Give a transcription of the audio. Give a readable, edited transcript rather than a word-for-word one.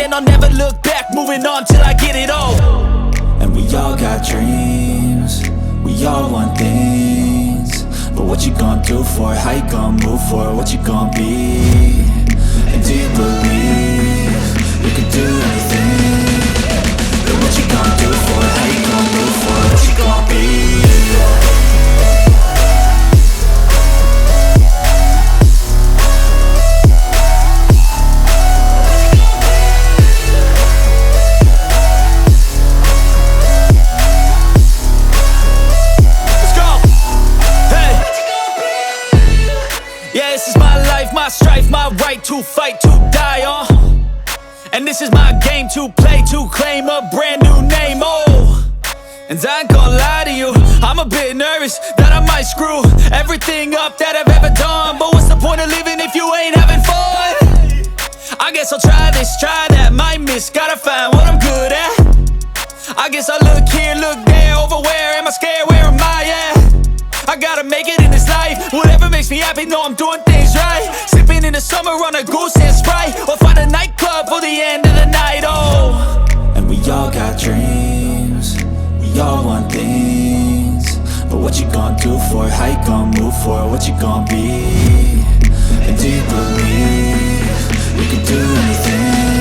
and I'll never look back. Moving on till I get it all. And we all got dreams, we all want things. But what you gonna do for it? How you gonna move for it? What you gonna be? And do you believe you can do anything? But what you gonna do for it? How you gonna move for it? What you gonna be? My strife, my right to fight, to die on. And this is my game to play, to claim a brand new name, oh. And I ain't gonna lie to you, I'm a bit nervous that I might screw everything up that I've ever done. But what's the point of living if you ain't having fun? I guess I'll try this, try that, might miss, gotta find what I'm good at. I guess I look here, look there, over where am I scared, where am I at? I gotta make it in this life. Whatever makes me happy, know I'm doing things right. Sipping in the summer on a goose and Sprite, or find a nightclub for the end of the night, oh. And we all got dreams, we all want things. But what you gonna do for it? How you gonna move for it? What you gonna be? And do you believe you can do anything?